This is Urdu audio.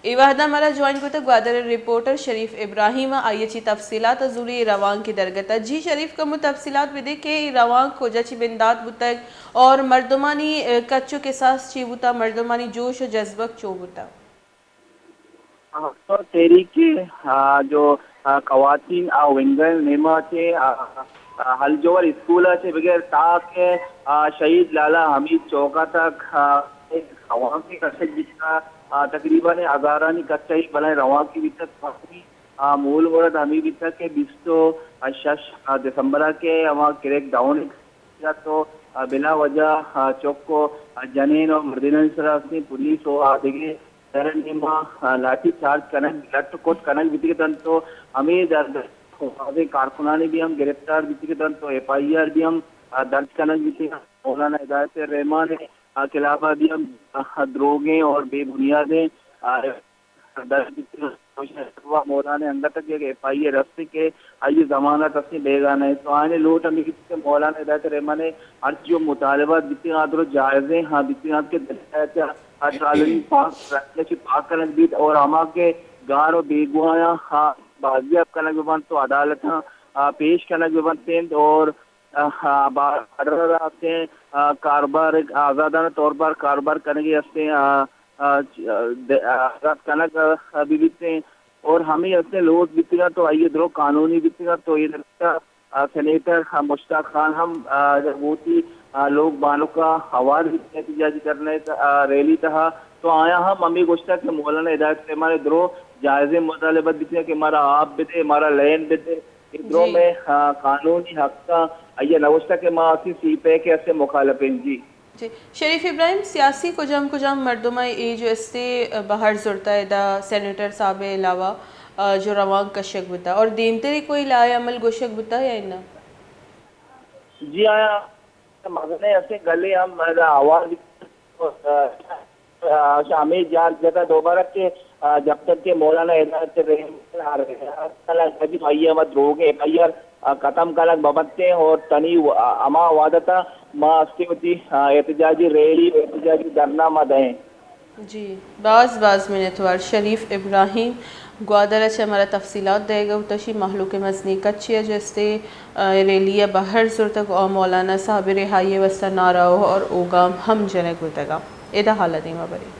ای وحدہ ہمارا جوائن کو تو گوادر رپورٹر شریف ابراہیم آئیے چی تفصیلات ازوری روان کی درگتا جی شریف کمو تفصیلات بھی دے کہ روان کھوجا چی بندات بوتک اور مردمانی کچو کے ساس چی بوتا مردمانی جوش و جذبک چو بوتا تو تحریک کے جو خواتین ونگل نیما کے ہلجور اسکول سے بغیر تاکہ شہید لالا حمید چوکا تک عوام کی کچھ جتنا تقریباً ہزارانی کچائی بلائے رواں کی بھی تک مول ورد ہمیں بھی تک کہ 26 دسمبر کے وہاں کریک ڈاؤن تو بلا وجہ چوک کو جنین اور مردین سراسنی پولیس ہو آدھگے درنیما لاٹھی چارج کنک لٹ کوٹ کنک بیتی کے دن تو ہمیں کارکنانی بھی ہم گرفتار بیتی کے دن تو ایف آئی آر بھی ہم درج کنک بیتی مولانا ہدایت رحمان خلافہ بھی ہم دروگیں اور بے بنیادیں مولانا اندر تک ایف آئی آر رستے کے آئیے ضمانت اپنی بے گانا ہے تو آنے لوٹ ہمیں کسی مولانا ہدایت رحمان ہر جو مطالبات بیتی آدھر جائزیں ہاں بیتی آدھ کے دلائے اشالنی پاک کنک بیت اور ہما کے گار و بیگوایا بازیاب کنک ببند تو عدالت پیش کنک ببند اور کاربار آزادانہ طور پر کاربار کرنے کے ہستے آزاد کنک بھی بیتے ہیں اور ہمیں اپنے لوٹ بیتے گا تو آئیے درو قانونی بیتے گا تو یہ سینیٹر مشتاق خان ہم جبوتی لوگ بانوں کا آواز احتجاجی کرنے ریلی تھا تو آیا ہم امی گوشتا کہ مولانا ہدایت ہمارے درو جائزے مطالبت دیتے ہیں کہ ہمارا آپ بیتے ہمارا لین بیتے درو جی میں قانونی حق کا یہ نوشتا کہ ماں اسی سی پہ کے ایسے مخالفین جی جی شریف ابراہیم سیاسی کجام مردمہ ای جو استے باہر زورتا ہے دا سینیٹر صاحب علاوہ جو روان کشک بتا اور دیمتری کوئی لائے عمل گوشک بتا یا انہا جی آیا مغنے ایسے گلے ہم آواز ہمیں جگہ دوبارہ کے جب تک کہ مولانا ہدایت رحمان آ رہے ہیں بھائی احمد روگے بھائی ختم کلک ببتے اور تنی اما وادتا ما اسکیوتی احتجاجی ریلی احتجاجی دھرنا ما دیں جی بعض منتوار شریف ابراہیم گوادر سے ہمارا تفصیلات دے گا اتشی محلوق مزنی کچی ہے جیسے ریلیہ باہر زور تک اور مولانا صاحب رہائی وسط ناراؤ اور اوگام ہم جنک ہوتا گا ایدہ حالت ہی مبری